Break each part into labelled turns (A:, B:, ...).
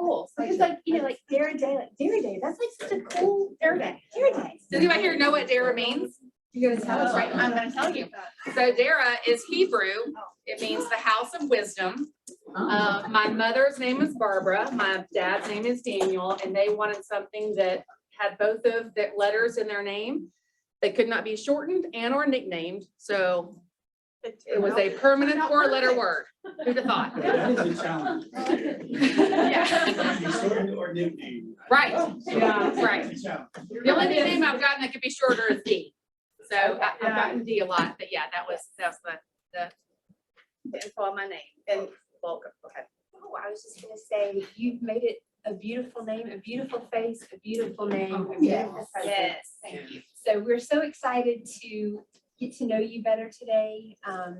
A: cool. So
B: Because like, you know, like Dara Day, that's like such a cool
A: Dara Day.
B: Dara Day.
A: Does anybody here know what Dara means?
B: You're gonna tell us
A: Right, I'm gonna tell you. So Dara is Hebrew. It means the house of wisdom. My mother's name is Barbara. My dad's name is Daniel, and they wanted something that had both of the letters in their name. They could not be shortened and or nicknamed. So it was a permanent four-letter word. Who'd have thought?
C: That is a challenge.
A: Yeah.
C: Shortened or nicknamed.
A: Right.
C: Yeah,
A: Right.
C: it's a challenge.
A: The only name I've gotten that could be shorter is D. So I've gotten D a lot, but yeah, that's the info on my name. And welcome. Go ahead.
B: Oh, I was just gonna say, you've made it a beautiful name, a beautiful face, a beautiful name. A beautiful presence.
A: Yes, thank you.
B: So we're so excited to get to know you better today,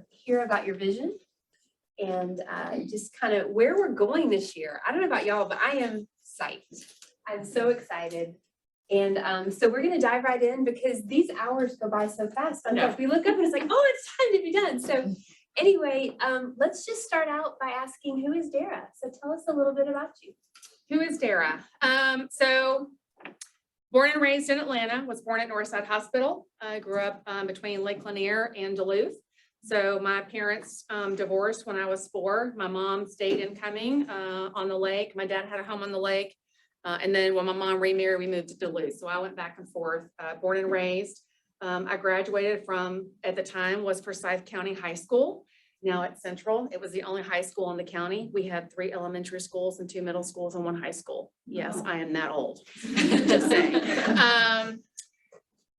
B: hear about your vision, and just kind of where we're going this year. I don't know about y'all, but I am psyched. I'm so excited. And so we're gonna dive right in because these hours go by so fast. Sometimes we look up and it's like, oh, it's time to be done. So anyway, let's just start out by asking, who is Dara? So tell us a little bit about you.
A: Who is Dara? So born and raised in Atlanta, was born at Northside Hospital. I grew up between Lake Lanier and Duluth. So my parents divorced when I was 4. My mom stayed in Cumming on the lake. My dad had a home on the lake. And then when my mom remarried, we moved to Duluth. So I went back and forth, born and raised. I graduated from, at the time, was Forsyth County High School. Now at Central, it was the only high school in the county. We had 3 elementary schools and 2 middle schools and 1 high school. Yes, I am that old. Just saying.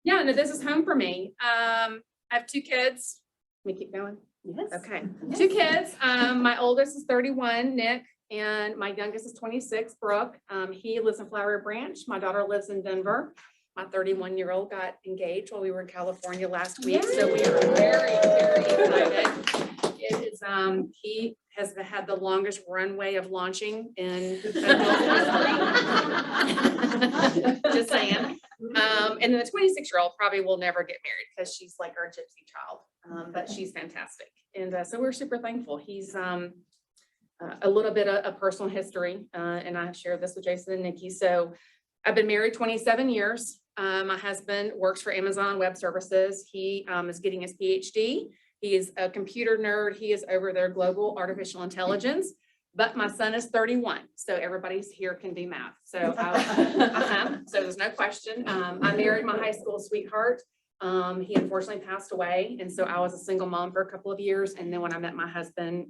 A: Yeah, no, this is home for me. I have 2 kids. Let me keep going.
B: Yes.
A: Okay, 2 kids. My oldest is 31, Nick, and my youngest is 26, Brooke. He lives in Flowery Branch. My daughter lives in Denver. My 31-year-old got engaged while we were in California last week, so we are very, very excited. It is, he has had the longest runway of launching in history. Just saying. And then the 26-year-old probably will never get married because she's like our gypsy child, but she's fantastic. And so we're super thankful. He's a little bit of personal history, and I share this with Jason and Nikki. So I've been married 27 years. My husband works for Amazon Web Services. He is getting his PhD. He is a computer nerd. He is over their global artificial intelligence, but my son is 31. So everybody's here can do math. So, so there's no question. I married my high school sweetheart. He unfortunately passed away. And so I was a single mom for a couple of years. And then when I met my husband,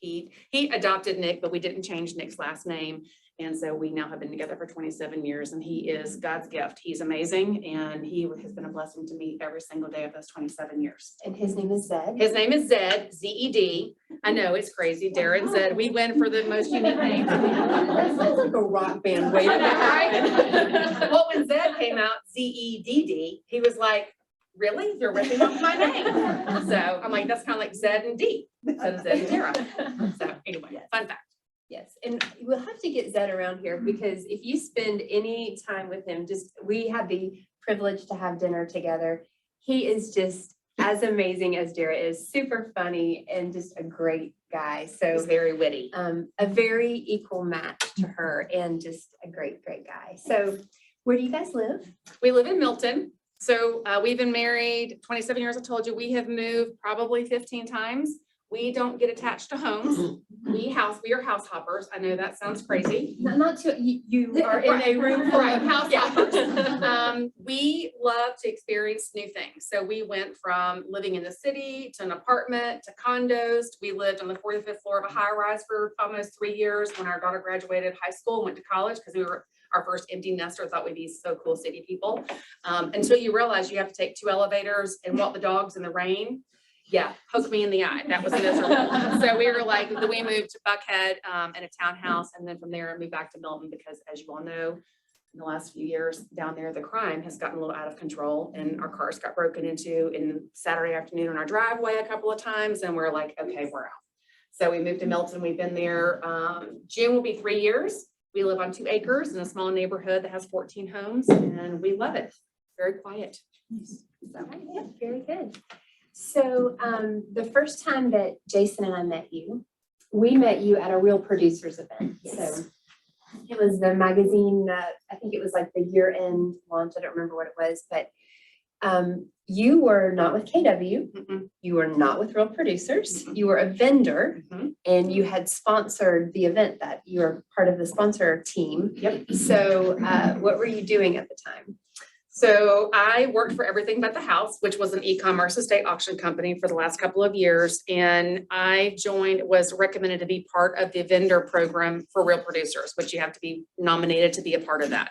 A: he adopted Nick, but we didn't change Nick's last name. And so we now have been together for 27 years and he is God's gift. He's amazing. And he has been a blessing to me every single day of those 27 years.
B: And his name is Zed.
A: His name is Zed, Z-E-D. I know it's crazy. Darren Zed. We win for the most unique name.
B: That sounds like a rock band. Wait a minute.
A: Right? Well, when Zed came out, Z-E-D-D, he was like, really? You're ripping off my name. So I'm like, that's kind of like Zed and D. So Zed and Dara. So anyway, fun fact.
B: Yes, and we'll have to get Zed around here because if you spend any time with him, we had the privilege to have dinner together. He is just as amazing as Dara is, super funny and just a great guy. So
A: He's very witty.
B: A very equal match to her and just a great, great guy. So where do you guys live?
A: We live in Milton. So we've been married 27 years. I told you we have moved probably 15 times. We don't get attached to homes. We are house hoppers. I know that sounds crazy.
B: Not too, you are in a room full
A: Right,
B: of
A: house hoppers. We love to experience new things. So we went from living in the city to an apartment to condos. We lived on the 45th floor of a high rise for almost 3 years when our daughter graduated high school and went to college because we were our first empty nester. Thought we'd be so cool city people. Until you realize you have to take 2 elevators and walk the dogs in the rain. Yeah, poke me in the eye. That was miserable. So we were like, we moved to Buckhead in a townhouse, and then from there moved back to Milton because, as you all know, in the last few years down there, the crime has gotten a little out of control, and our cars got broken into in Saturday afternoon in our driveway a couple of times, and we're like, okay, we're out. So we moved to Milton. We've been there. June will be 3 years. We live on 2 acres in a small neighborhood that has 14 homes, and we love it. Very quiet.
B: So, yeah, very good. So the first time that Jason and I met you, we met you at a Real Producers event.
A: Yes.
B: So It was the magazine, I think it was like the year-end launch. I don't remember what it was, but you were not with KW.
A: Mm-mm.
B: You were not with Real Producers. You were a vendor
A: Mhm.
B: and you had sponsored the event that you were part of the sponsor team.
A: Yep.
B: So what were you doing at the time?
A: So I worked for Everything But the House, which was an e-commerce estate auction company for the last couple of years. And I was recommended to be part of the vendor program for Real Producers, which you have to be nominated to be a part of that.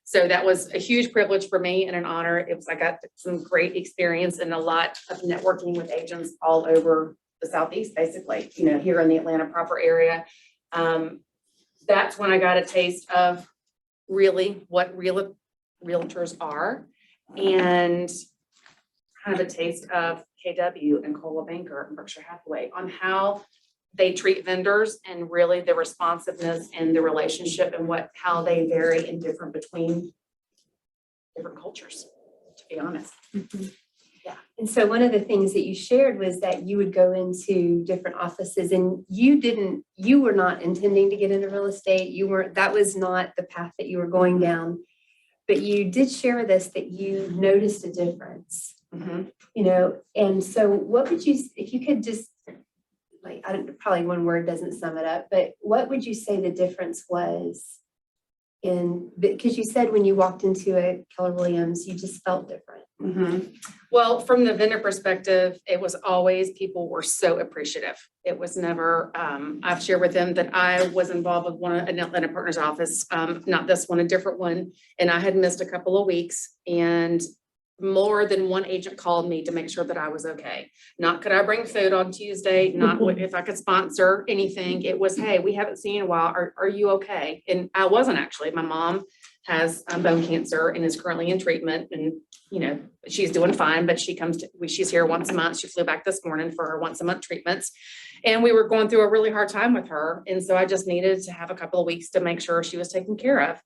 A: So that was a huge privilege for me and an honor. I got some great experience and a lot of networking with agents all over the Southeast, basically, here in the Atlanta proper area. That's when I got a taste of really what realtors are, and kind of a taste of KW and Coldwell Banker and Berkshire Hathaway on how they treat vendors and really the responsiveness and the relationship and how they vary in between different cultures, to be honest.
B: And so one of the things that you shared was that you would go into different offices and you were not intending to get into real estate. That was not the path that you were going down. But you did share with us that you noticed a difference, and so what would you, if you could just, probably one word doesn't sum it up, but what would you say the difference was because you said when you walked into a Keller Williams, you just felt different.
A: Well, from the vendor perspective, it was always, people were so appreciative. It was never, I've shared with them that I was involved with an Atlanta partner's office, not this one, a different one. And I had missed a couple of weeks, and more than one agent called me to make sure that I was okay. Not could I bring food on Tuesday, not if I could sponsor anything. It was, hey, we haven't seen you in a while. Are you okay? And I wasn't actually. My mom has bone cancer and is currently in treatment, and she's doing fine, but she's here once a month. She flew back this morning for her once a month treatments, and we were going through a really hard time with her. And so I just needed to have a couple of weeks to make sure she was taken care of.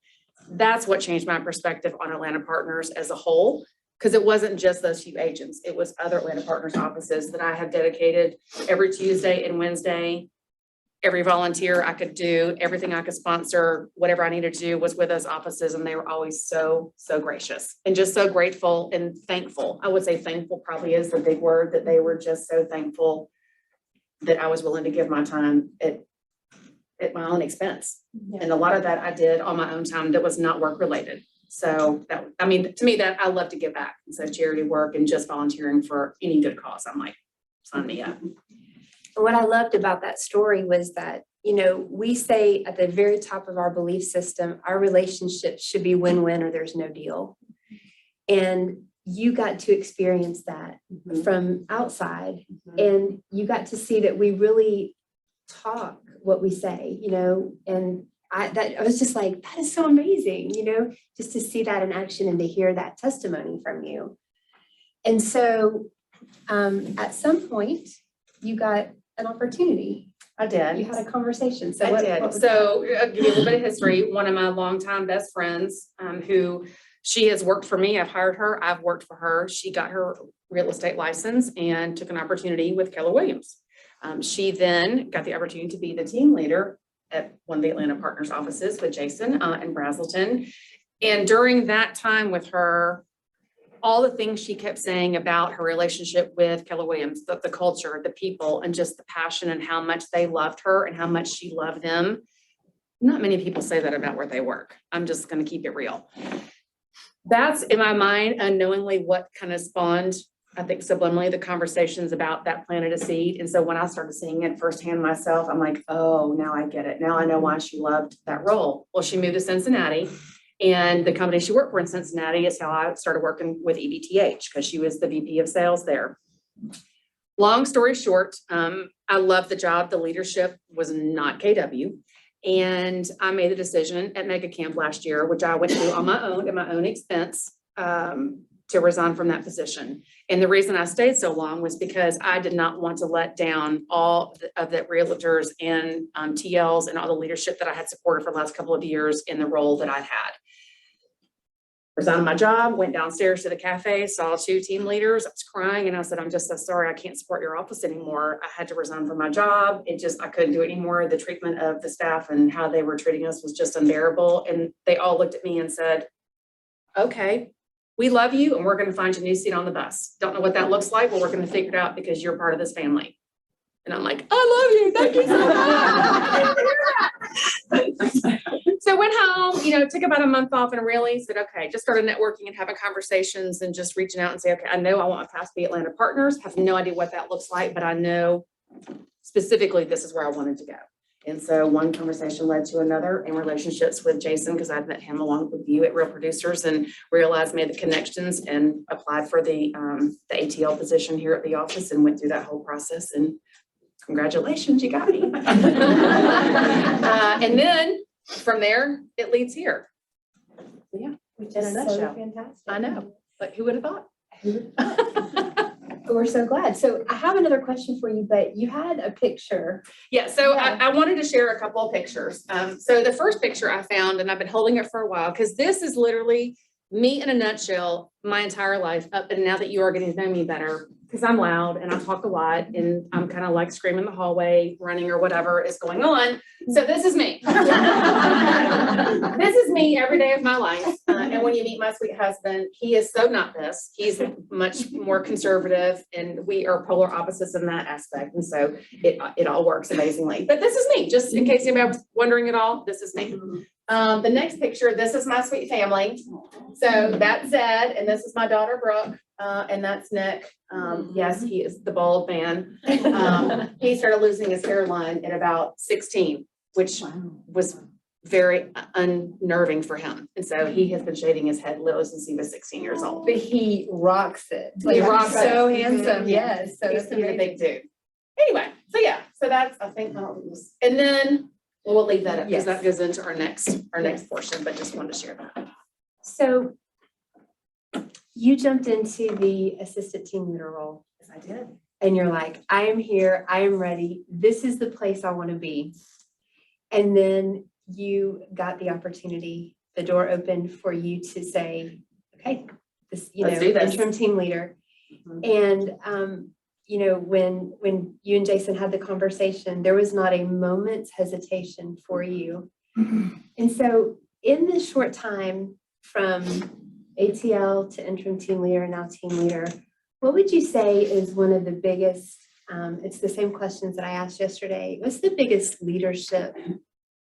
A: That's what changed my perspective on Atlanta Partners as a whole, because it wasn't just those few agents. It was other Atlanta Partners offices that I have dedicated every Tuesday and Wednesday. Every volunteer I could do, everything I could sponsor, whatever I needed to do was with those offices. And they were always so, so gracious and just so grateful and thankful. I would say thankful probably is the big word, that they were just so thankful that I was willing to give my time at my own expense.
B: Yeah.
A: And a lot of that I did on my own time that was not work related. So to me, that I love to give back. And so charity work and just volunteering for any good cause, I'm like, sign me up.
B: What I loved about that story was that, we say at the very top of our belief system, our relationship should be win-win or there's no deal. And you got to experience that from outside, and you got to see that we really talk what we say, and I was just like, that is so amazing, just to see that in action and to hear that testimony from you. And so at some point you got an opportunity.
A: I did.
B: You had a conversation. So
A: I did. So I'll give you a little bit of history. One of my longtime best friends, who she has worked for me. I've hired her. I've worked for her. She got her real estate license and took an opportunity with Keller Williams. She then got the opportunity to be the team leader at one of the Atlanta Partners offices with Jason in Braselton. And during that time with her, all the things she kept saying about her relationship with Keller Williams, the culture, the people, and just the passion and how much they loved her and how much she loved them. Not many people say that about where they work. I'm just going to keep it real. That's in my mind unknowingly what kind of spawned, I think subliminally, the conversations about that planted a seed. And so when I started seeing it firsthand myself, I'm like, oh, now I get it. Now I know why she loved that role. Well, she moved to Cincinnati. And the company she worked for in Cincinnati is how I started working with EBTH, because she was the VP of sales there. Long story short, I loved the job. The leadership was not KW. And I made the decision at Mega Camp last year, which I went to on my own, at my own expense, to resign from that position. And the reason I stayed so long was because I did not want to let down all of the realtors and TLs and all the leadership that I had supported for the last couple of years in the role that I'd had. resigned my job, went downstairs to the cafe, saw 2 team leaders. I was crying and I said, I'm just so sorry. I can't support your office anymore. I had to resign from my job. I couldn't do it anymore. The treatment of the staff and how they were treating us was just unbearable. And they all looked at me and said, okay, we love you and we're going to find you a new seat on the bus. Don't know what that looks like, but we're going to figure it out because you're part of this family. And I'm like, I love you. Thank you so much. So I went home, took about a month off and really said, okay, just started networking and having conversations and just reaching out and say, okay, I know I want my path to be Atlanta Partners. Have no idea what that looks like, but I know specifically this is where I wanted to go. And so one conversation led to another in relationships with Jason, because I'd met him along with you at Real Producers and realized, made the connections and applied for the ATL position here at the office and went through that whole process. And congratulations, you got me. And then from there, it leads here. Yeah,
B: Which
A: in a
B: is
A: nutshell.
B: so fantastic.
A: I know, but who would have thought?
B: We're so glad. So I have another question for you, but you had a picture.
A: Yeah, so
B: Yeah.
A: I wanted to share a couple of pictures. So the first picture I found, and I've been holding it for a while, because this is literally me in a nutshell, my entire life up. And now that you are getting to know me better, because I'm loud and I talk a lot and I'm kind of like screaming in the hallway, running or whatever is going on. So this is me. This is me every day of my life. And when you meet my sweet husband, he is so not this. He's much more conservative and we are polar opposites in that aspect. And so it all works amazingly. But this is me, just in case anybody was wondering at all, this is me. The next picture, this is my sweet family. So that's Zed, and this is my daughter Brooke, and that's Nick. Yes, he is the bald man. He started losing his hairline at about 16, which was very unnerving for him. And so he has been shaving his head literally since he was 16 years old.
B: But he rocks it.
A: He rocks
B: so
A: it.
B: handsome.
A: Mhm.
B: Yes. So
A: He's
B: it's
A: gonna be a
B: amazing.
A: big dude. Anyway, so yeah, so that's, I think, and then we'll leave that up because
B: Yes.
A: that goes into our next portion, but just wanted to share that.
B: So you jumped into the assistant team leader role.
A: Yes, I did.
B: And you're like, I am here, I am ready, this is the place I want to be. And then you got the opportunity, the door opened for you to say, okay, this,
A: Let's do this.
B: interim team leader.
A: Mhm.
B: And, when you and Jason had the conversation, there was not a moment's hesitation for you. And so in this short time from ATL to interim team leader, now team leader, what would you say is one of the biggest, it's the same questions that I asked yesterday. What's the biggest leadership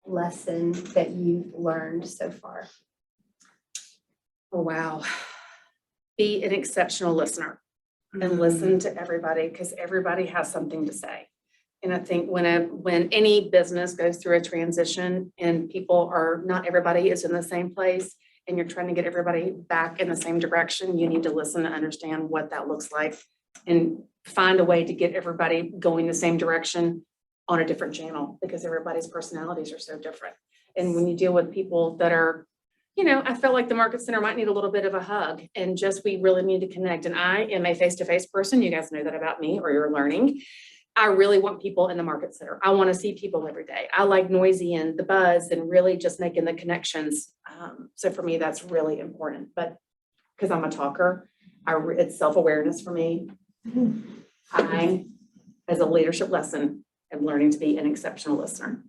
B: lesson that you've learned so far?
A: Oh, wow. Be an exceptional listener and listen to everybody because everybody has something to say. And I think when any business goes through a transition and people are, not everybody is in the same place and you're trying to get everybody back in the same direction, you need to listen and understand what that looks like and find a way to get everybody going the same direction on a different channel because everybody's personalities are so different. And when you deal with people that are, I felt like the market center might need a little bit of a hug and just, we really need to connect. And I am a face-to-face person. You guys know that about me or you're learning. I really want people in the market center. I want to see people every day. I like noisy and the buzz and really just making the connections. So for me, that's really important. But because I'm a talker, it's self-awareness for me. I, as a leadership lesson, am learning to be an exceptional listener.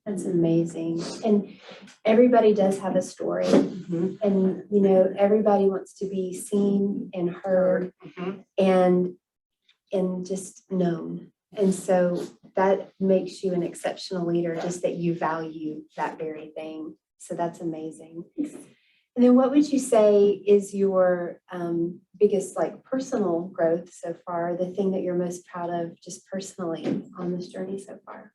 B: That's amazing. And everybody does have a story.
A: Mhm.
B: And, everybody wants to be seen and heard
A: Mhm.
B: and just known. And so that makes you an exceptional leader, just that you value that very thing. So that's amazing. And then what would you say is your biggest personal growth so far, the thing that you're most proud of just personally on this journey so far?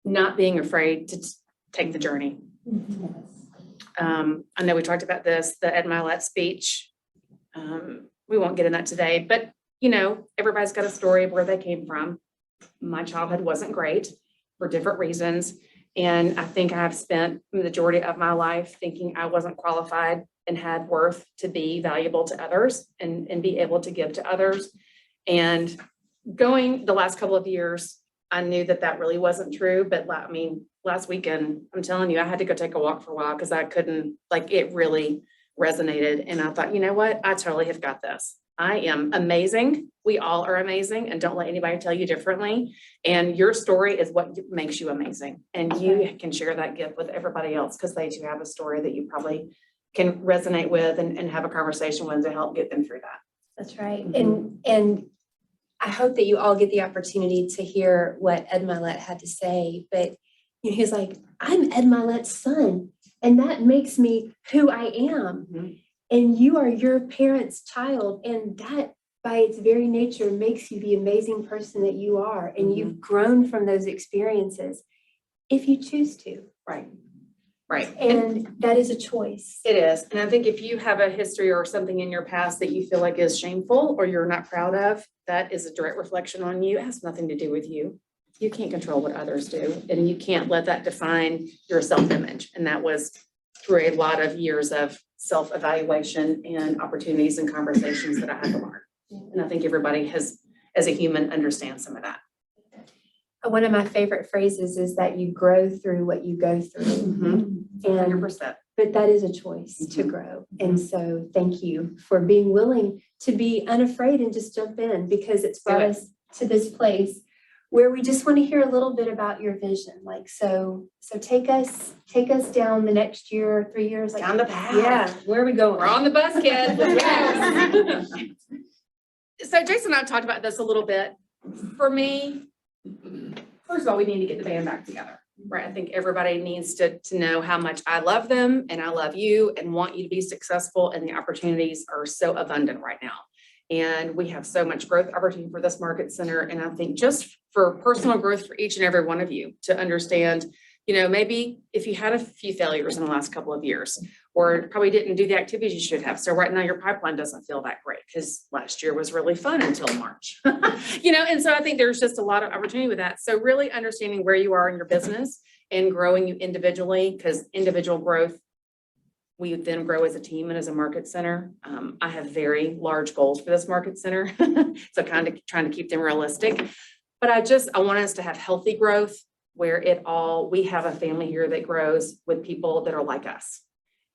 A: Not being afraid to take the journey. I know we talked about this, the Ed Milet speech. We won't get in that today, but everybody's got a story of where they came from. My childhood wasn't great for different reasons. And I think I've spent the majority of my life thinking I wasn't qualified and had worth to be valuable to others and be able to give to others. And going the last couple of years, I knew that that really wasn't true, but I mean, last weekend, I'm telling you, I had to go take a walk for a while because I couldn't, like, it really resonated. And I thought, you know what? I totally have got this. I am amazing. We all are amazing, and don't let anybody tell you differently. And your story is what makes you amazing. And you can share that gift with everybody else because they too have a story that you probably can resonate with and have a conversation with to help get them through that.
B: That's right.
A: Mhm.
B: And I hope that you all get the opportunity to hear what Ed Milet had to say, but you know, he's like, I'm Ed Milet's son, and that makes me who I am.
A: Mhm.
B: And you are your parents' child, and that by its very nature makes you the amazing person that you are. And you've grown from those experiences if you choose to.
A: Right. Right.
B: And that is a choice.
A: It is. And I think if you have a history or something in your past that you feel like is shameful or you're not proud of, that is a direct reflection on you. It has nothing to do with you. You can't control what others do, and you can't let that define your self-image. And that was through a lot of years of self-evaluation and opportunities and conversations that I had to learn. And I think everybody has, as a human, understands some of that.
B: One of my favorite phrases is that you grow through what you go through. And
A: 100%.
B: but that is a choice to grow. And so thank you for being willing to be unafraid and just jump in, because it's brought us to this place where we just want to hear a little bit about your vision. Like, so take us down the next year, 3 years. Like,
A: Down the path.
B: yeah, where are we going?
A: We're on the bus, kids. Let's go. So Jason and I talked about this a little bit. For me, first of all, we need to get the band back together, right? I think everybody needs to know how much I love them and I love you and want you to be successful, and the opportunities are so abundant right now. And we have so much growth opportunity for this market center. And I think just for personal growth for each and every one of you to understand, you know, maybe if you had a few failures in the last couple of years, or probably didn't do the activities you should have. So right now your pipeline doesn't feel that great because last year was really fun until March, you know? And so I think there's just a lot of opportunity with that. So really understanding where you are in your business and growing you individually, because individual growth, we then grow as a team and as a market center. I have very large goals for this market center. So kind of trying to keep them realistic, but I want us to have healthy growth where we have a family here that grows with people that are like us.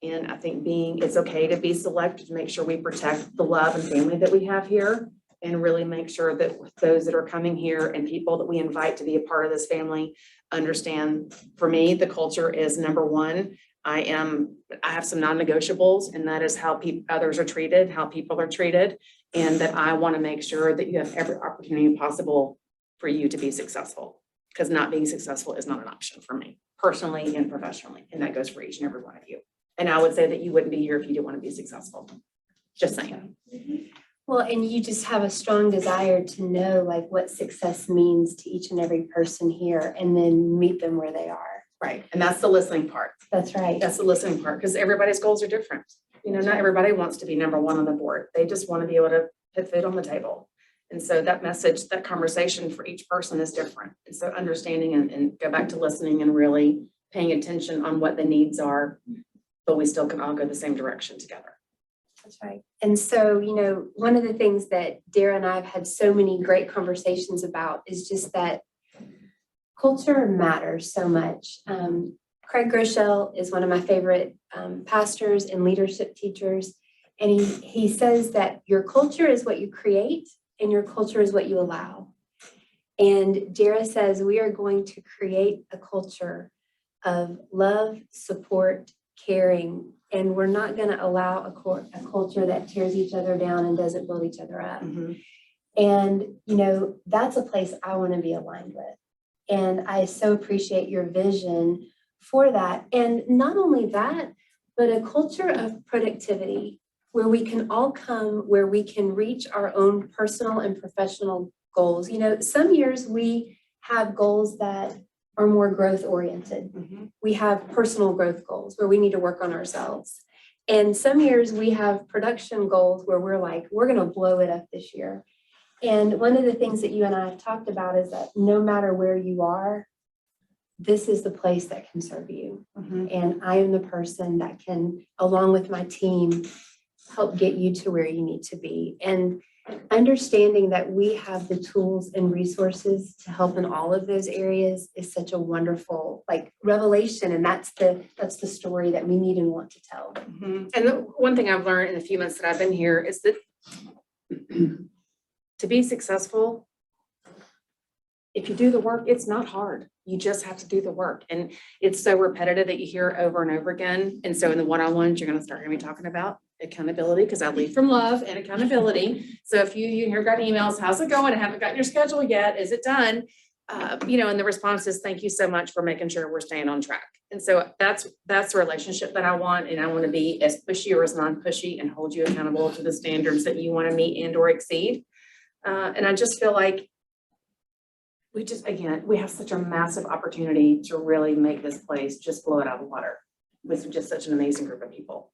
A: And I think it's okay to be selective, to make sure we protect the love and family that we have here, and really make sure that those that are coming here and people that we invite to be a part of this family understand, for me, the culture is number one. I have some non-negotiables, and that is how others are treated, how people are treated, and that I want to make sure that you have every opportunity possible for you to be successful, because not being successful is not an option for me, personally and professionally, and that goes for each and every one of you. And I would say that you wouldn't be here if you didn't want to be successful. Just saying.
B: Well, and you just have a strong desire to know like what success means to each and every person here, and then meet them where they are.
A: Right. And that's the listening part.
B: That's right.
A: That's the listening part, because everybody's goals are different. You know, not everybody wants to be number one on the board. They just want to be able to put food on the table. And so that message, that conversation for each person is different. And so understanding and go back to listening and really paying attention on what the needs are, but we still can all go the same direction together.
B: That's right. And so, you know, one of the things that Dara and I have had so many great conversations about is just that culture matters so much. Craig Groeschel is one of my favorite pastors and leadership teachers. And he says that your culture is what you create and your culture is what you allow. And Dara says we are going to create a culture of love, support, caring, and we're not going to allow a culture that tears each other down and doesn't build each other up.
A: Mm-hmm.
B: And, you know, that's a place I want to be aligned with. And I so appreciate your vision for that. And not only that, but a culture of productivity where we can all come, where we can reach our own personal and professional goals. You know, some years we have goals that are more growth oriented.
A: Mm-hmm.
B: We have personal growth goals where we need to work on ourselves. And some years we have production goals where we're like, we're going to blow it up this year. And one of the things that you and I have talked about is that no matter where you are, this is the place that can serve you.
A: Mm-hmm.
B: And I am the person that can, along with my team, help get you to where you need to be. And understanding that we have the tools and resources to help in all of those areas is such a wonderful like revelation. And that's the story that we need and want to tell.
A: And the one thing I've learned in the few months that I've been here is that to be successful, if you do the work, it's not hard. You just have to do the work. And it's so repetitive that you hear it over and over again. And so in the one-on-ones, you're going to start going to be talking about accountability, because I lead from love and accountability. So if you hear got emails, how's it going? I haven't gotten your schedule yet. Is it done? And the response is, thank you so much for making sure we're staying on track. And so that's the relationship that I want. And I want to be as pushy or as non-pushy and hold you accountable to the standards that you want to meet and or exceed. And I just feel like we have such a massive opportunity to really make this place just blow it out of the water with just such an amazing group of people.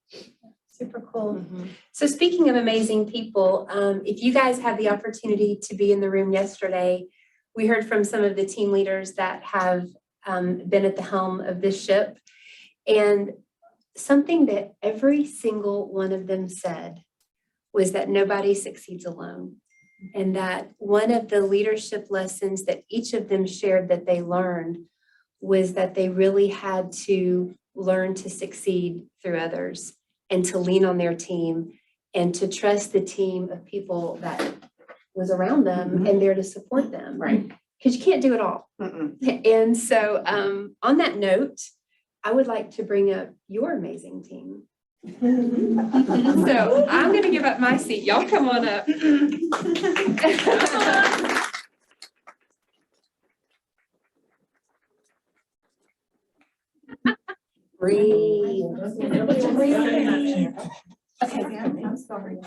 B: Super cool. So speaking of amazing people, if you guys had the opportunity to be in the room yesterday, we heard from some of the team leaders that have been at the helm of this ship. And something that every single one of them said was that nobody succeeds alone. And that one of the leadership lessons that each of them shared that they learned was that they really had to learn to succeed through others and to lean on their team and to trust the team of people that was around them and there to support them.
A: Right.
B: Because you can't do it all. And so on that note, I would like to bring up your amazing team. So I'm going to give up my seat. Y'all come on up. Breathe. Okay, I'm sorry.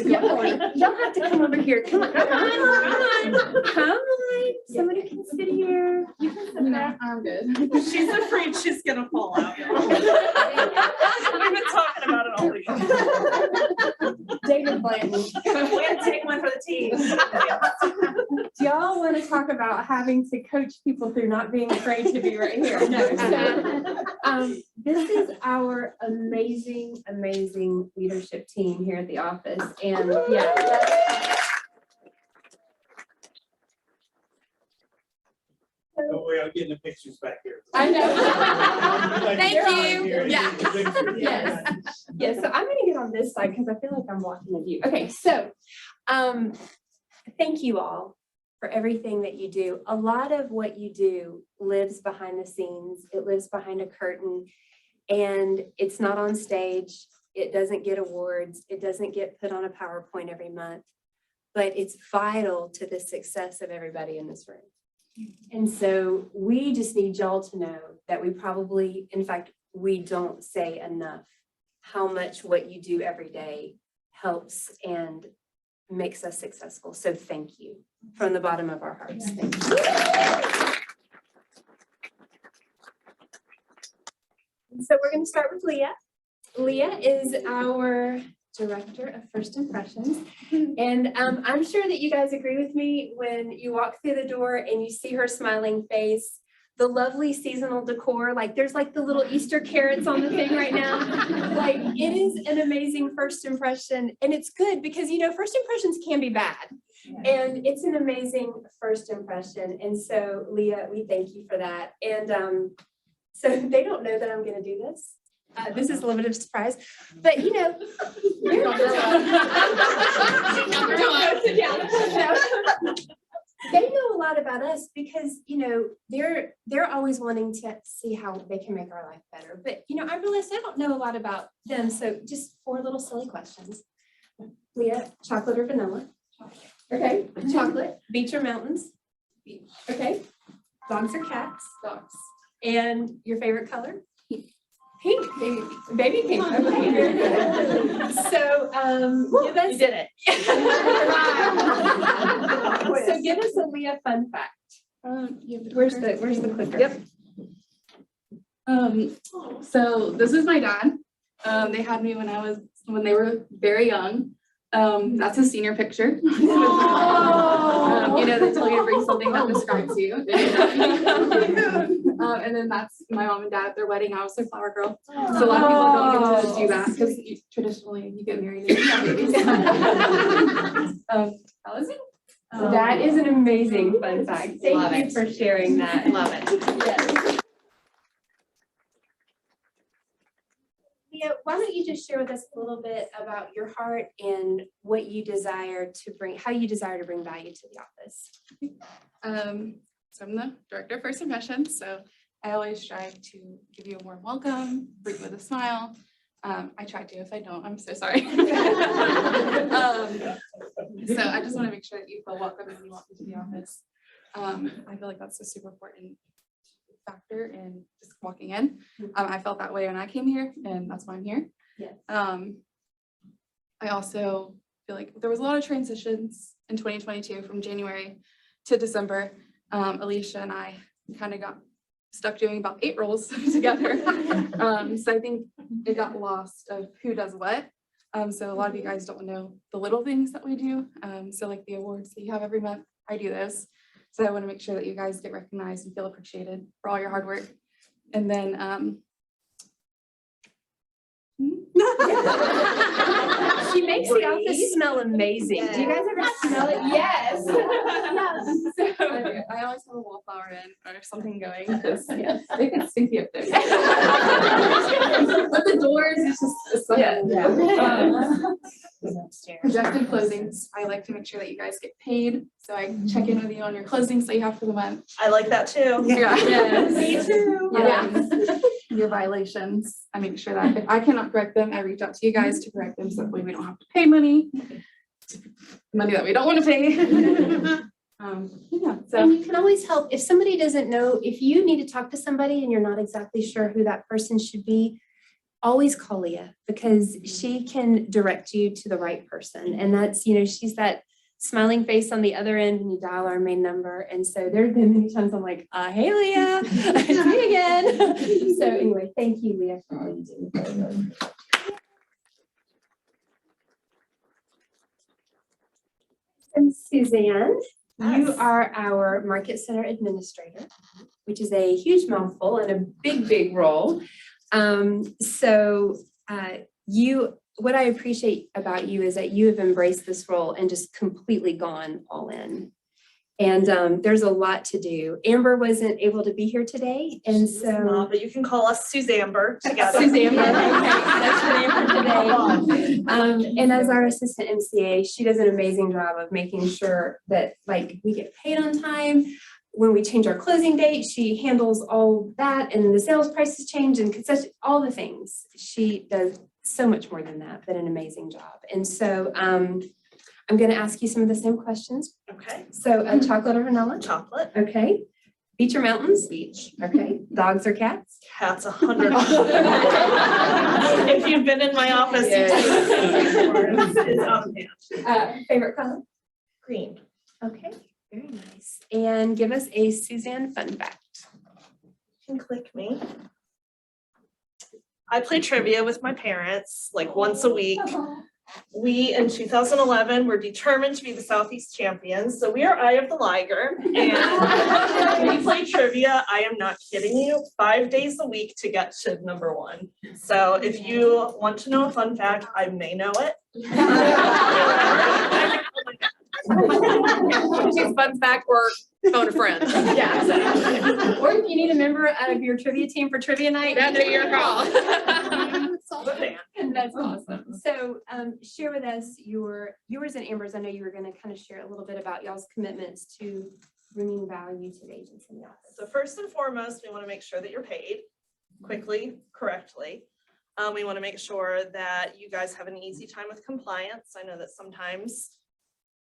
B: Yeah, okay, y'all have to come over here. Come on, come on. Come on. Somebody can sit here. You can sit there.
D: I'm good.
E: She's afraid she's gonna fall out. We've been talking about it all week.
B: David Blanton.
E: Way to take one for the team.
D: Do y'all want to talk about having to coach people through not being afraid to be right here? No. So, this is our amazing, amazing leadership team here at the office. And yeah.
C: Don't worry, I'm getting the pictures back here.
D: I know.
B: Thank you.
D: Yeah.
B: Yes.
D: Yeah, so I'm gonna get on this side because I feel like I'm blocking the view. Okay, so
B: Thank you all for everything that you do. A lot of what you do lives behind the scenes. It lives behind a curtain and it's not on stage. It doesn't get awards. It doesn't get put on a PowerPoint every month, but it's vital to the success of everybody in this room. And so we just need y'all to know that we probably, in fact, we don't say enough how much what you do every day helps and makes us successful. So thank you from the bottom of our hearts. Thank you. So we're going to start with Leah. Leah is our Director of First Impressions. And I'm sure that you guys agree with me when you walk through the door and you see her smiling face, the lovely seasonal decor, like there's like the little Easter carrots on the thing right now. Like it is an amazing first impression. And it's good because, you know, first impressions can be bad. And it's an amazing first impression. And so Leah, we thank you for that. And so they don't know that I'm going to do this. This is a little bit of a surprise, but you know, they know a lot about us because, you know, they're always wanting to see how they can make our life better. But, you know, I realized I don't know a lot about them. So just 4 little silly questions. Leah, chocolate or vanilla? Okay, chocolate. Beach or mountains? Beach. Okay. Dogs or cats? Dogs. And your favorite color? Pink, baby pink. Okay, very good. So, give us.
A: You did it.
B: So give us a Leah fun fact. Where's the clicker?
A: Yep.
D: So this is my dad. They had me when they were very young. That's a senior picture. You know, they tell you to bring something that describes you.
F: And then that's my mom and dad at their wedding. I was their flower girl. So a lot of people don't get to do that because traditionally you get married and you have babies. Allison?
D: That is an amazing fun fact.
A: Love
D: Thank you
A: it.
D: for sharing that.
A: Love it.
B: Yes. Leah, why don't you just share with us a little bit about your heart and what you desire to bring, how you desire to bring value to the office?
F: So I'm the director of First Impressions, so I always strive to give you a warm welcome, greet you with a smile. I try to. If I don't, I'm so sorry. So I just want to make sure that you feel welcome when you walk into the office. I feel like that's a super important factor in just walking in. I felt that way when I came here, and that's why I'm here.
B: Yes.
F: I also feel like there was a lot of transitions in 2022 from January to December. Alicia and I kind of got stuck doing about 8 roles together. So I think it got lost of who does what. So a lot of you guys don't know the little things that we do. So like the awards that you have every month, I do those. So I want to make sure that you guys get recognized and feel appreciated for all your hard work. And then
B: She makes the office smell amazing. Do you guys ever smell it? Yes.
F: so I always have a wallflower in or something going because yes, it gets stinky up there. But the doors is just it's like, projected closings. I like to make sure that you guys get paid. So I check in with you on your closings that you have for the month.
E: I like that too.
F: Yeah.
E: Me too.
F: Your violations. I make sure that if I cannot correct them, I reach out to you guys to correct them so that way we don't have to pay money that we don't want to pay. So
B: And you can always help if somebody doesn't know, if you need to talk to somebody and you're not exactly sure who that person should be, always call Leah because she can direct you to the right person. And that's, she's that smiling face on the other end when you dial our main number. And so there have been many times I'm like, hey, Leah, it's me again. So anyway, thank you, Leah, for all you do. And Suzanne, you are our Market Center Administrator, which is a huge mouthful and a big, big role. What I appreciate about you is that you have embraced this role and just completely gone all in. And there's a lot to do. Amber wasn't able to be here today, and so.
E: But you can call us Suzamber together.
B: Suzamber, okay, that's her name for today. And as our assistant MCA, she does an amazing job of making sure that we get paid on time. When we change our closing date, she handles all that and the sales prices change and concession, all the things. She does so much more than that, but an amazing job. And so I'm going to ask you some of the same questions.
E: Okay.
B: So chocolate or vanilla?
E: Chocolate.
B: Okay. Beach or mountains?
E: Beach.
B: Okay. Dogs or cats?
E: Cats 100. If you've been in my office, it's on hand.
B: Favorite color?
E: Green.
B: Okay. Very nice. And give us a Suzanne fun fact.
E: You can click me. I play trivia with my parents like once a week. We, in 2011, were determined to be the Southeast champions. So we are Eye of the Liger. And we play trivia, I am not kidding you, 5 days a week to get to #1. So if you want to know a fun fact, I may know it.
A: She's fun fact or phone a friend.
B: Yeah. Or if you need a member of your trivia team for trivia night.
A: That's your call.
B: That's awesome. So share with us yours and Amber's. I know you were going to kind of share a little bit about y'all's commitments to bringing value to the agents in the office.
E: So first and foremost, we want to make sure that you're paid quickly, correctly. We want to make sure that you guys have an easy time with compliance. I know that sometimes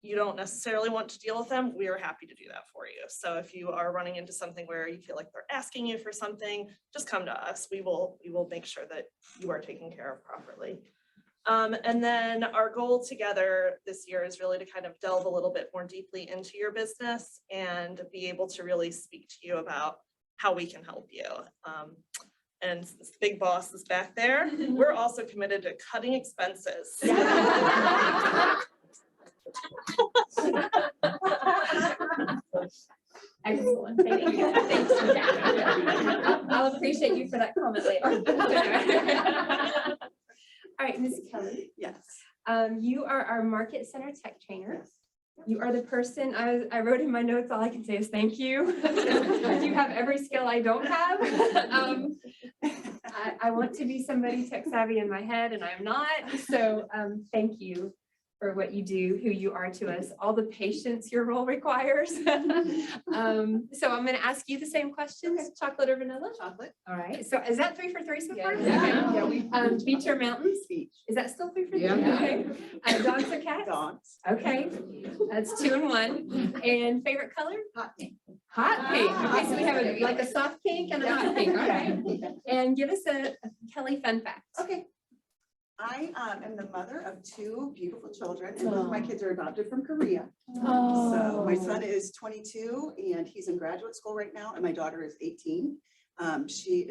E: you don't necessarily want to deal with them. We are happy to do that for you. So if you are running into something where you feel like they're asking you for something, just come to us. We will make sure that you are taken care of properly. And then our goal together this year is really to kind of delve a little bit more deeply into your business and be able to really speak to you about how we can help you. And this big boss is back there. We're also committed to cutting expenses.
B: Excellent. Thank you. Thanks. appreciate you for that comment later. All right, Ms. Kelly,
G: Yes.
B: you are our Market Center Tech Trainer. You are the person, I wrote in my notes, all I can say is thank you. You have every skill I don't have. I want to be somebody tech savvy in my head and I'm not. So thank you for what you do, who you are to us, all the patience your role requires. So I'm going to ask you the same questions, chocolate or vanilla?
G: Chocolate.
B: All right, so is that 3 for 3 so far?
G: Yeah.
B: Okay. Beach or mountains?
G: Beach.
B: Is that still 3 for 3?
G: Yeah.
B: Okay. Dogs or cats?
G: Dogs.
B: Okay, that's 2 and 1. And favorite color?
G: Hot pink.
B: Hot pink. Okay, so we have like a soft pink and a hot pink. Okay. And give us a Kelly fun fact.
G: Okay. I am the mother of 2 beautiful children, and both my kids are adopted from Korea. So my son is 22 and he's in graduate school right now, and my daughter is 18. She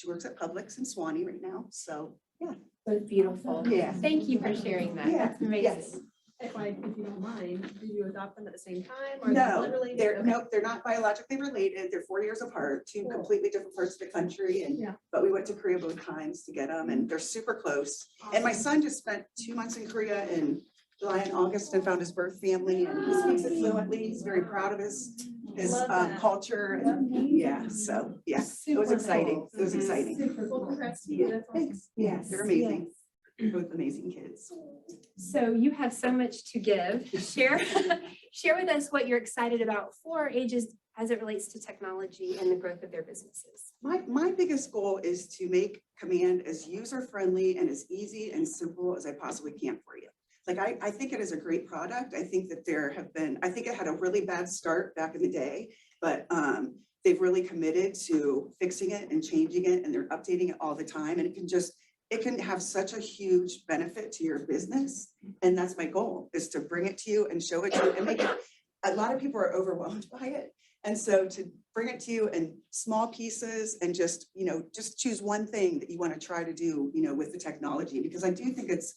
G: works at Publix in Swanee right now. So yeah.
B: That's beautiful.
G: Yeah.
B: Thank you for sharing that.
G: Yeah.
B: That's amazing.
G: Yes.
H: If you don't mind, do you adopt them at the same time or?
G: No,
H: related?
G: they're,
H: Okay.
G: nope, they're not biologically related. They're 4 years apart, 2
H: Cool.
G: completely different parts of the country. And,
H: Yeah.
G: but we went to Korea both times to get them and they're super close. And my son just spent 2 months in Korea in July and August and found his birth family and he speaks it fluently. He's very proud of his
H: Love that.
G: culture. And yeah, so yeah, it was exciting. It was exciting.
H: Super cool. Congrats to you. That's awesome.
G: Thanks. Yes, they're amazing. Both amazing kids.
B: So you have so much to give. Share with us what you're excited about for Ages as it relates to technology and the growth of their businesses.
G: My biggest goal is to make Command as user-friendly and as easy and simple as I possibly can for you. Like, I think it is a great product. I think that I think it had a really bad start back in the day, but they've really committed to fixing it and changing it, and they're updating it all the time. And it can have such a huge benefit to your business. And that's my goal, is to bring it to you and show it to you and make it, a lot of people are overwhelmed by it. And so to bring it to you in small pieces and just choose one thing that you want to try to do, with the technology, because I do think it's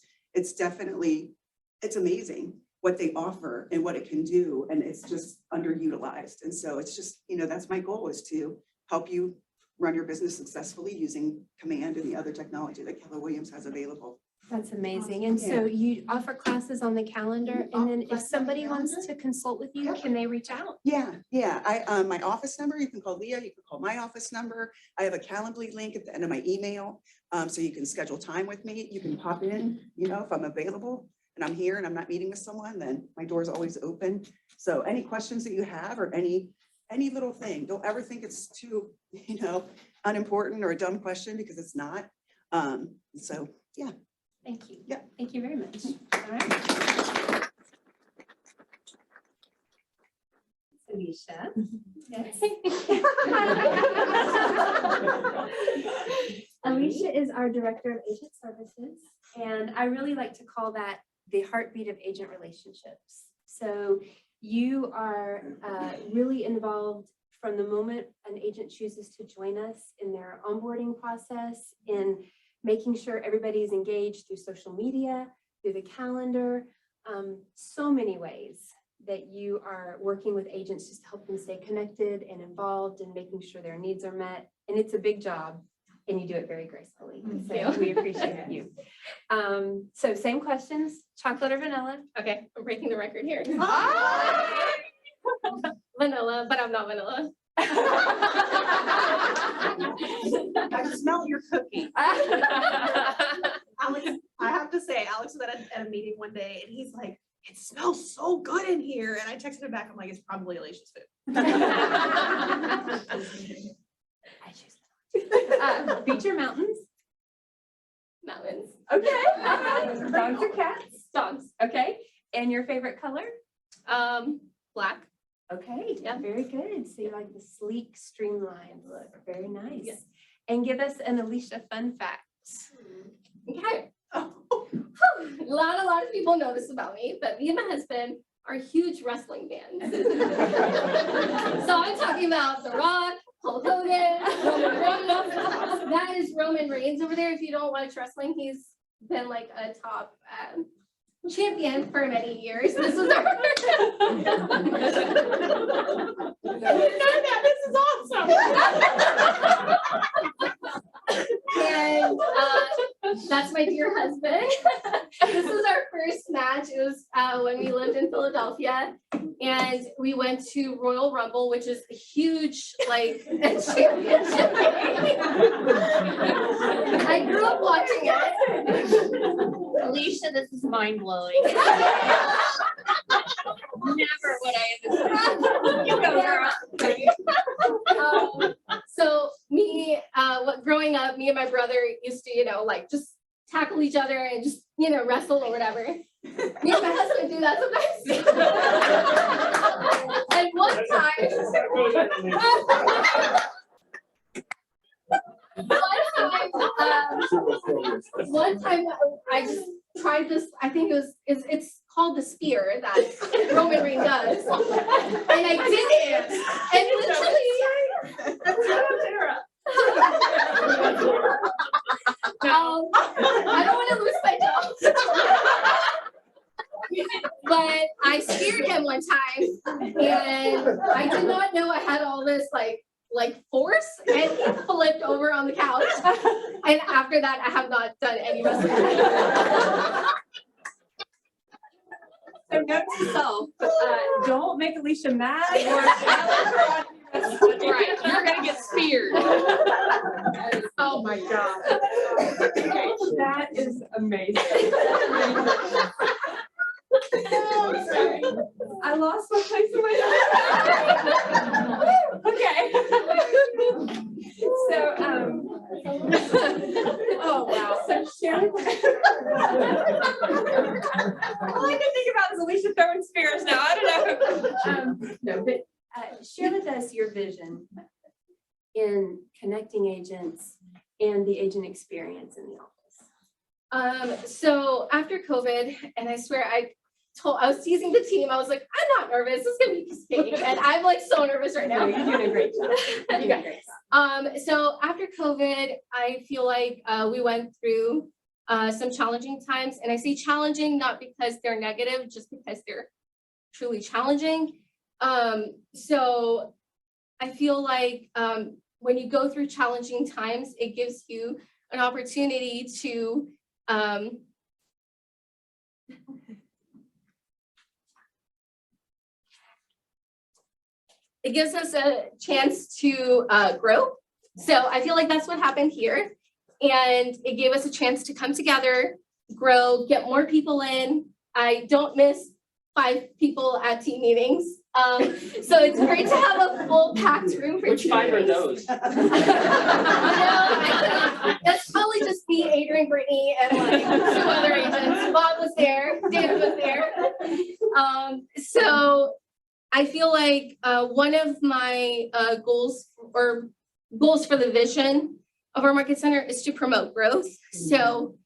G: amazing what they offer and what it can do. And it's just underutilized. And so it's just, that's my goal, is to help you run your business successfully using Command and the other technology that Keller Williams has available.
B: That's amazing. And so you offer classes on the calendar, and then if somebody wants to consult with you, can they reach out?
G: Yeah. My office number, you can call Leah, you can call my office number. I have a Calendly link at the end of my email. So you can schedule time with me. You can pop in, if I'm available and I'm here and I'm not meeting with someone, then my door is always open. So any questions that you have or any little thing, don't ever think it's too, unimportant or a dumb question, because it's not. So yeah.
B: Thank you.
G: Yeah.
B: Thank you very much. All right. Alicia. Yes. Alicia is our Director of Agent Services, and I really like to call that the heartbeat of agent relationships. So you are really involved from the moment an agent chooses to join us in their onboarding process, in making sure everybody is engaged through social media, through the calendar, so many ways that you are working with agents just to help them stay connected and involved and making sure their needs are met. And it's a big job, and you do it very gracefully. So we appreciate you. So same questions, chocolate or vanilla?
H: Okay, I'm breaking the record here. Vanilla, but I'm not vanilla.
E: I smell your cookie. Alex, I have to say, Alex was at a meeting one day and he's like, it smells so good in here. And I texted him back, I'm like, it's probably Alicia's food.
B: I choose beach or mountains?
H: Mountains.
B: Okay. Dogs or cats?
H: Dogs.
B: Okay. And your favorite color?
H: Black.
B: Okay, yeah, very good. So you like the sleek, streamlined look. Very nice.
H: Yes.
B: And give us an Alicia fun fact.
H: Okay. A lot of people know this about me, but me and my husband are huge wrestling fans. So I'm talking about The Rock, Hulk Hogan, Roman Reigns. That is Roman Reigns over there. If you don't watch wrestling, he's been like a top champion for many years. This is our
E: This is awesome.
H: Philadelphia. And we went to Royal Rumble, which is a huge, like, championship game. I grew up watching it.
A: Alicia, this is mind blowing. Never would I have. You go, Dara.
H: So me, growing up, me and my brother used to, like just tackle each other and just, wrestle or whatever. Me and my husband do that sometimes. And one time I just tried this, I think it's called the spear that Roman Reigns does. And I did it. And literally, I don't want to lose my job. But I speared him one time and I did not know I had all this like force, and he flipped over on the couch. And after that, I have not done any wrestling.
D: So note to self, don't make Alicia mad
A: Right, you're gonna get speared.
D: Oh my God. That is amazing. Oh, sorry. I lost my place in my Okay. So, oh wow. So Sharon. All I can think about is Alicia throwing spears now. I don't know. No, but share with us your vision in connecting agents and the agent experience in the office.
H: So after COVID, and I swear I was teasing the team. I was like, I'm not nervous. This is gonna be escape. And I'm like so nervous right now.
D: You're doing a great job. You're doing a great job.
H: So after COVID, I feel like we went through some challenging times, and I say challenging not because they're negative, just because they're truly challenging. So I feel like when you go through challenging times, it gives you an opportunity to it gives us a chance to grow. So I feel like that's what happened here. And it gave us a chance to come together, grow, get more people in. I don't miss 5 people at team meetings. So it's great to have a full packed room for
I: Which 5 are those?
H: That's probably just me, Adrian, Brittany, and like 2 other agents. Bob was there, David was there. So I feel like one of my goals for the vision of our market center is to promote growth. So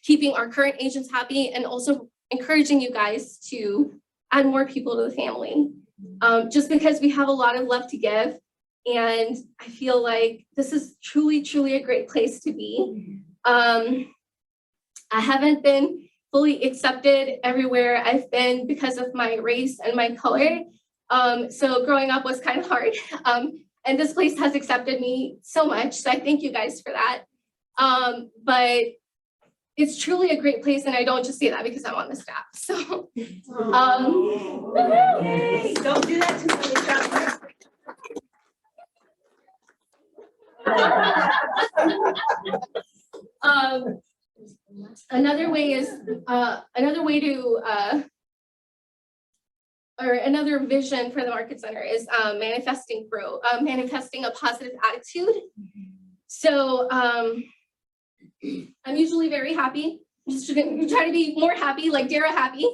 H: keeping our current agents happy and also encouraging you guys to add more people to the family. Just because we have a lot of love to give, and I feel like this is truly, truly a great place to be. I haven't been fully accepted everywhere I've been because of my race and my color. So growing up was kind of hard. And this place has accepted me so much. So I thank you guys for that. But it's truly a great place, and I don't just say that because I'm on the staff. So
G: Don't do that to me.
H: Another vision for the market center is manifesting a positive attitude. So I'm usually very happy. I'm just gonna try to be more happy, like Dara happy.